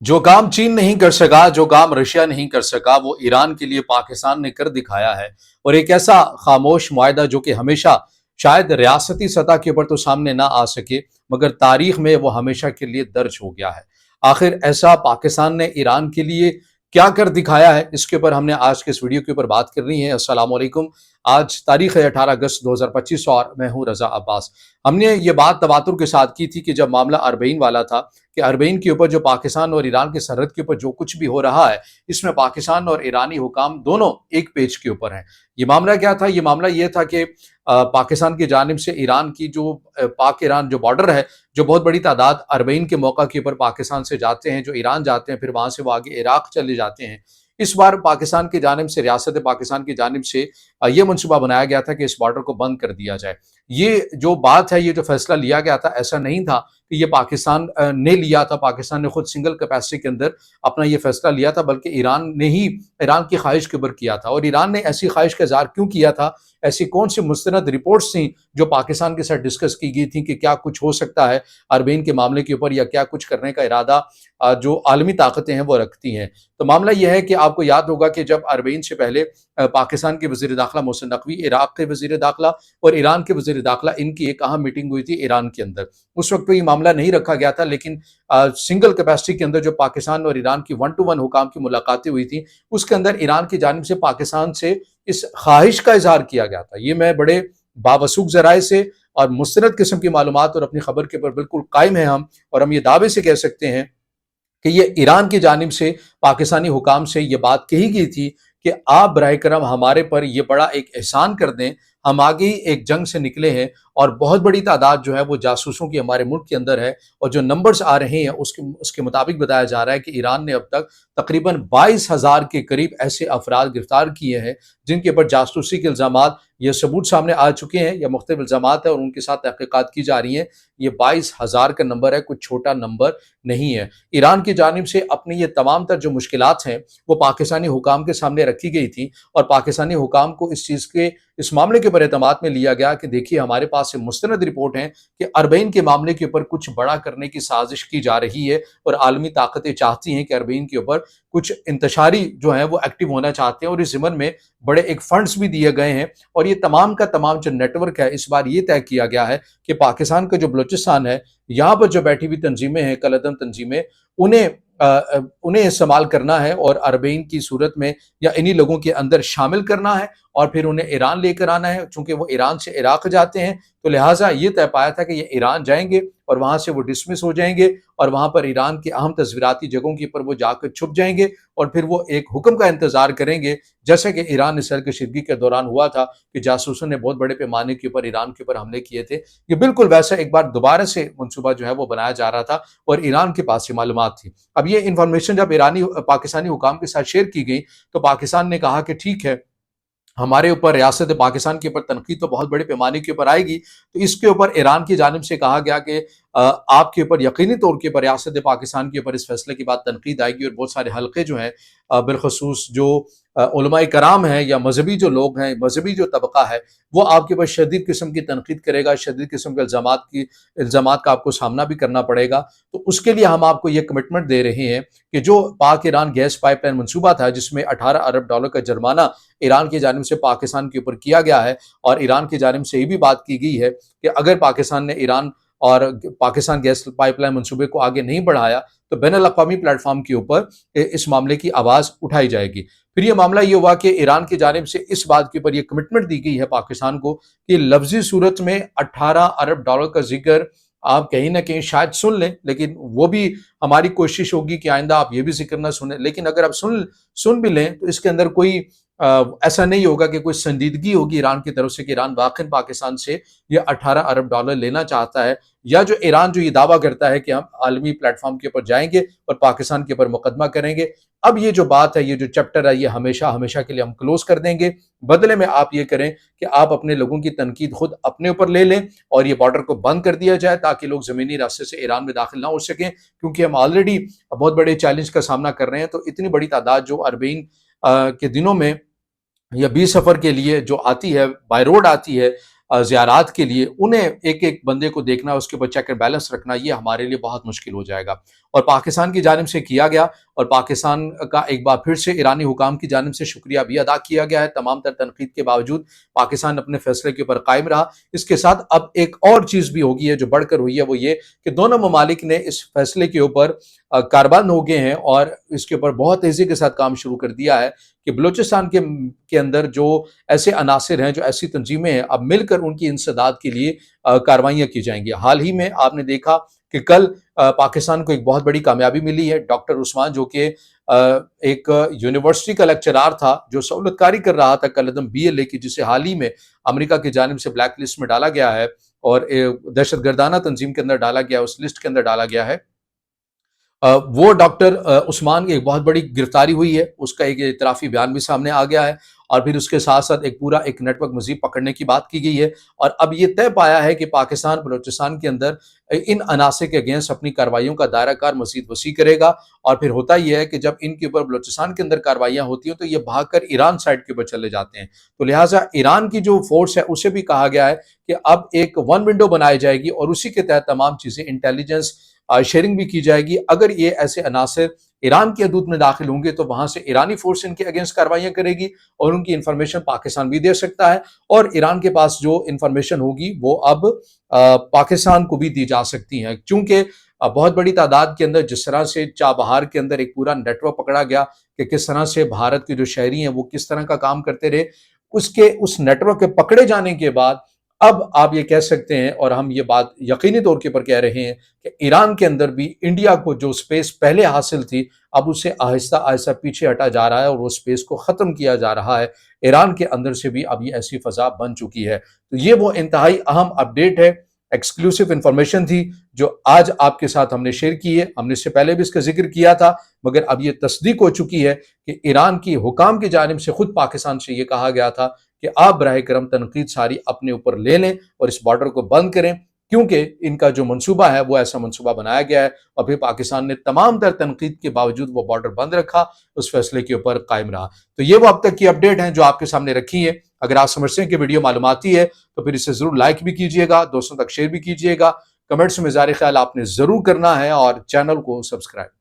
جو کام چین نہیں کر سکا، جو کام رشیا نہیں کر سکا، وہ ایران کے لیے پاکستان نے کر دکھایا ہے۔ اور ایک ایسا خاموش معاہدہ جو کہ ہمیشہ شاید ریاستی سطح کے اوپر تو سامنے نہ آ سکے، مگر تاریخ میں وہ ہمیشہ کے لیے درج ہو گیا ہے۔ آخر ایسا پاکستان نے ایران کے لیے کیا کر دکھایا ہے، اس کے اوپر ہم نے آج کے اس ویڈیو کے اوپر بات کرنی ہے۔ السلام علیکم۔ آج تاریخ ہے 18 اگست 2025 اور میں ہوں رضا عباس۔ ہم نے یہ بات تواتر کے ساتھ کی تھی کہ جب معاملہ اربعین والا تھا کہ اربعین کے اوپر جو پاکستان اور ایران کی سرحد کے اوپر جو کچھ بھی ہو رہا ہے، اس میں پاکستان اور ایرانی حکام دونوں ایک پیج کے اوپر ہیں۔ یہ معاملہ کیا تھا؟ یہ معاملہ یہ تھا کہ پاکستان کی جانب سے ایران کی جو پاک ایران جو بارڈر ہے، جو بہت بڑی تعداد اربعین کے موقع کے اوپر پاکستان سے جاتے ہیں، جو ایران جاتے ہیں، پھر وہاں سے وہ آگے عراق چلے جاتے ہیں۔ اس بار پاکستان کی جانب سے، ریاست پاکستان کی جانب سے یہ منصوبہ بنایا گیا تھا کہ اس بارڈر کو بند کر دیا جائے۔ یہ جو بات ہے، یہ جو فیصلہ لیا گیا تھا، ایسا نہیں تھا کہ یہ پاکستان نے لیا تھا، پاکستان نے خود سنگل کیپیسٹی کے اندر اپنا یہ فیصلہ لیا تھا، بلکہ ایران نے ہی ایران کی خواہش کے اوپر کیا تھا۔ اور ایران نے ایسی خواہش کا اظہار کیوں کیا تھا؟ ایسی کون سی مستند رپورٹس تھیں جو پاکستان کے ساتھ ڈسکس کی گئی تھیں کہ کیا کچھ ہو سکتا ہے اربعین کے معاملے کے اوپر، یا کیا کچھ کرنے کا ارادہ جو عالمی طاقتیں ہیں وہ رکھتی ہیں؟ تو معاملہ یہ ہے کہ آپ کو یاد ہوگا کہ جب اربعین سے پہلے پاکستان کے وزیر داخلہ محسن نقوی، عراق کے وزیر داخلہ اور ایران کے وزیر داخلہ، ان کی ایک اہم میٹنگ ہوئی تھی ایران کے اندر۔ اس وقت تو یہ معاملہ نہیں رکھا گیا تھا، لیکن سنگل کیپیسٹی کے اندر جو پاکستان اور ایران کی 1-to-1 حکام کی ملاقاتیں ہوئی تھیں، اس کے اندر ایران کی جانب سے پاکستان سے اس خواہش کا اظہار کیا گیا تھا۔ یہ میں بڑے باوثوق ذرائع سے اور مستند قسم کی معلومات اور اپنی خبر کے اوپر بالکل قائم ہیں ہم، اور ہم یہ دعوے سے کہہ سکتے ہیں کہ یہ ایران کی جانب سے پاکستانی حکام سے یہ بات کہی گئی تھی کہ آپ براہ کرم ہمارے پر یہ بڑا ایک احسان کر دیں، ہم آگے ہی ایک جنگ سے نکلے ہیں اور بہت بڑی تعداد جو ہے وہ جاسوسوں کی ہمارے ملک کے اندر ہے، اور جو نمبرز آ رہے ہیں اس کے مطابق بتایا جا رہا ہے کہ ایران نے اب تک تقریباً 22,000 کے قریب ایسے افراد گرفتار کیے ہیں جن کے اوپر جاسوسی کے الزامات یہ ثبوت سامنے آ چکے ہیں، یا مختلف الزامات ہیں اور ان کے ساتھ تحقیقات کی جا رہی ہیں۔ یہ 22,000 کا نمبر ہے، کوئی چھوٹا نمبر نہیں ہے۔ ایران کی جانب سے اپنی یہ تمام تر جو مشکلات ہیں وہ پاکستانی حکام کے سامنے رکھی گئی تھی، اور پاکستانی حکام کو اس معاملے کے اوپر اعتماد میں لیا گیا کہ دیکھیے ہمارے پاس سے مستند رپورٹ ہیں کہ اربعین کے معاملے کے اوپر کچھ بڑا کرنے کی سازش کی جا رہی ہے، اور عالمی طاقتیں چاہتی ہیں کہ اربعین کے اوپر کچھ انتشاری جو ہیں وہ ایکٹیو ہونا چاہتے ہیں، اور اس ضمن میں بڑے ایک فنڈز بھی دیے گئے ہیں۔ اور یہ تمام کا تمام جو نیٹ ورک ہے، اس بار یہ طے کیا گیا ہے کہ پاکستان کا جو بلوچستان ہے، یہاں پر جو بیٹھی ہوئی تنظیمیں ہیں، کالعدم تنظیمیں، انہیں استعمال کرنا ہے اور اربعین کی صورت میں یا انہی لوگوں کے اندر شامل کرنا ہے، اور پھر انہیں ایران لے کر آنا ہے۔ چونکہ وہ ایران سے عراق جاتے ہیں تو لہٰذا یہ طے پایا تھا کہ یہ ایران جائیں گے اور وہاں سے وہ ڈسمس ہو جائیں گے، اور وہاں پر ایران کے اہم تصویراتی جگہوں کے اوپر وہ جا کر چھپ جائیں گے، اور پھر وہ ایک حکم کا انتظار کریں گے، جیسا کہ ایران اسرائیل کشیدگی کے دوران ہوا تھا کہ جاسوسوں نے بہت بڑے پیمانے کے اوپر ایران کے اوپر حملے کیے تھے۔ یہ بالکل ویسا ایک بار دوبارہ سے منصوبہ جو ہے وہ بنایا جا رہا تھا، اور ایران کے پاس یہ معلومات تھی۔ اب یہ انفارمیشن جب پاکستانی حکام کے ساتھ شیئر کی گئی تو پاکستان نے کہا کہ ٹھیک ہے، ہمارے اوپر ریاست پاکستان کے اوپر تنقید تو بہت بڑے پیمانے کے اوپر آئے گی، تو اس کے اوپر ایران کی جانب سے کہا گیا کہ آپ کے اوپر یقینی طور کے اوپر ریاست پاکستان کے اوپر اس فیصلے کے بعد تنقید آئے گی، اور بہت سارے حلقے جو ہیں بالخصوص جو علماء کرام ہیں یا مذہبی جو لوگ ہیں، مذہبی جو طبقہ ہے، وہ آپ کے اوپر شدید قسم کی تنقید کرے گا، شدید قسم کے الزامات کا آپ کو سامنا بھی کرنا پڑے گا۔ تو اس کے لیے ہم آپ کو یہ کمٹمنٹ دے رہے ہیں کہ جو پاک ایران گیس پائپ لائن منصوبہ تھا، جس میں 18 ارب ڈالر کا جرمانہ ایران کی جانب سے پاکستان کے اوپر کیا گیا ہے، اور ایران کی جانب سے یہ بھی بات کی گئی ہے کہ اگر پاکستان نے ایران اور پاکستان گیس پائپ لائن منصوبے کو آگے نہیں بڑھایا تو بین الاقوامی پلیٹ فارم کے اوپر اس معاملے کی آواز اٹھائی جائے گی۔ پھر یہ معاملہ یہ ہوا کہ ایران کی جانب سے اس بات کے اوپر یہ کمٹمنٹ دی گئی ہے پاکستان کو کہ لفظی صورت میں 18 ارب ڈالر کا ذکر آپ کہیں نہ کہیں شاید سن لیں، لیکن وہ بھی ہماری کوشش ہوگی کہ آئندہ آپ یہ بھی ذکر نہ سنیں، لیکن اگر آپ سن بھی لیں تو اس کے اندر کوئی ایسا نہیں ہوگا کہ کوئی سنجیدگی ہوگی ایران کی طرف سے کہ ایران واقعی پاکستان سے یہ 18 ارب ڈالر لینا چاہتا ہے، یا جو ایران جو یہ دعویٰ کرتا ہے کہ ہم عالمی پلیٹ فارم کے اوپر جائیں گے اور پاکستان کے اوپر مقدمہ کریں گے۔ اب یہ جو بات ہے، یہ جو چیپٹر ہے، یہ ہمیشہ کے لیے ہم کلوز کر دیں گے۔ بدلے میں آپ یہ کریں کہ آپ اپنے لوگوں کی تنقید خود اپنے اوپر لے لیں اور یہ بارڈر کو بند کر دیا جائے، تاکہ لوگ زمینی راستے سے ایران میں داخل نہ ہو سکیں، کیونکہ ہم آلریڈی بہت بڑے چیلنج کا سامنا کر رہے ہیں۔ تو اتنی بڑی تعداد جو اربعین کے دنوں میں یا 20 سفر کے لیے جو آتی ہے، بائی روڈ آتی ہے زیارات کے لیے، انہیں ایک ایک بندے کو دیکھنا، اس کے اوپر چیک اینڈ بیلنس رکھنا، یہ ہمارے لیے بہت مشکل ہو جائے گا۔ اور پاکستان کی جانب سے کیا گیا، اور پاکستان کا ایک بار پھر سے ایرانی حکام کی جانب سے شکریہ بھی ادا کیا گیا ہے۔ تمام تر تنقید کے باوجود پاکستان اپنے فیصلے کے اوپر قائم رہا۔ اس کے ساتھ اب ایک اور چیز بھی ہوگی ہے جو بڑھ کر ہوئی ہے، وہ یہ کہ دونوں ممالک نے اس فیصلے کے اوپر کاربند ہو گئے ہیں اور اس کے اوپر بہت تیزی کے ساتھ کام شروع کر دیا ہے کہ بلوچستان کے اندر جو ایسے عناصر ہیں، جو ایسی تنظیمیں ہیں، اب مل کر ان کی انسداد کے لیے کاروائیاں کی جائیں گی۔ حال ہی میں آپ نے دیکھا کہ کل پاکستان کو ایک بہت بڑی کامیابی ملی ہے۔ ڈاکٹر عثمان جو کہ ایک یونیورسٹی کا لیکچرار تھا، جو سہولت کاری کر رہا تھا کالعدم BLA کی، جسے حال ہی میں امریکہ کی جانب سے بلیک لسٹ میں ڈالا گیا ہے اور دہشت گردانہ تنظیم کے اندر ڈالا گیا، اس لسٹ کے اندر ڈالا گیا ہے، وہ ڈاکٹر عثمان کی ایک بہت بڑی گرفتاری ہوئی ہے۔ اس کا ایک اعترافی بیان بھی سامنے آ گیا ہے، اور پھر اس کے ساتھ ساتھ ایک پورا ایک نیٹ ورک مزید پکڑنے کی بات کی گئی ہے، اور اب یہ طے پایا ہے کہ پاکستان بلوچستان کے اندر ان عناصر کے اگینسٹ اپنی کارروائیوں کا دائرہ کار مزید وسیع کرے گا۔ اور پھر ہوتا یہ ہے کہ جب ان کے اوپر بلوچستان کے اندر کارروائیاں ہوتی ہیں تو یہ بھاگ کر ایران سائڈ کے اوپر چلے جاتے ہیں، تو لہٰذا ایران کی جو فورس ہے اسے بھی کہا گیا ہے کہ اب ایک ون ونڈو بنائی جائے گی، اور اسی کے تحت تمام چیزیں انٹیلیجنس شیئرنگ بھی کی جائے گی۔ اگر یہ ایسے عناصر ایران کی حدود میں داخل ہوں گے تو وہاں سے ایرانی فورس ان کے اگینسٹ کاروائیاں کرے گی، اور ان کی انفارمیشن پاکستان بھی دے سکتا ہے، اور ایران کے پاس جو انفارمیشن ہوگی وہ اب پاکستان کو بھی دی جا سکتی ہیں، چونکہ بہت بڑی تعداد کے اندر جس طرح سے چابہار کے اندر ایک پورا نیٹ ورک پکڑا گیا کہ کس طرح سے بھارت کے جو شہری ہیں وہ کس طرح کا کام کرتے رہے، اس نیٹ ورک کے پکڑے جانے کے بعد اب آپ یہ کہہ سکتے ہیں، اور ہم یہ بات یقینی طور کے پر کہہ رہے ہیں، کہ ایران کے اندر بھی انڈیا کو جو سپیس پہلے حاصل تھی اب اسے آہستہ آہستہ پیچھے ہٹا جا رہا ہے، اور وہ سپیس کو ختم کیا جا رہا ہے۔ ایران کے اندر سے بھی اب یہ ایسی فضا بن چکی ہے۔ تو یہ وہ انتہائی اہم اپڈیٹ ہے، ایکسکلوسیو انفارمیشن تھی جو آج آپ کے ساتھ ہم نے شیئر کی ہے۔ ہم نے اس سے پہلے بھی اس کا ذکر کیا تھا، مگر اب یہ تصدیق ہو چکی ہے کہ ایران کی حکام کی جانب سے خود پاکستان سے یہ کہا گیا تھا کہ آپ براہ کرم تنقید ساری اپنے اوپر لے لیں اور اس بارڈر کو بند کریں، کیونکہ ان کا جو منصوبہ ہے وہ ایسا منصوبہ بنایا گیا ہے، اور پھر پاکستان نے تمام تر تنقید کے باوجود وہ بارڈر بند رکھا، اس فیصلے کے اوپر قائم رہا۔ تو یہ وہ اب تک کی اپڈیٹ ہیں جو آپ کے سامنے رکھی ہے۔ اگر آپ سمجھتے ہیں کہ ویڈیو معلوماتی ہے تو پھر اسے ضرور لائک بھی کیجئے گا، دوستوں تک شیئر بھی کیجئے گا، کمنٹس میں اظہار خیال آپ نے ضرور کرنا ہے، اور چینل کو سبسکرائب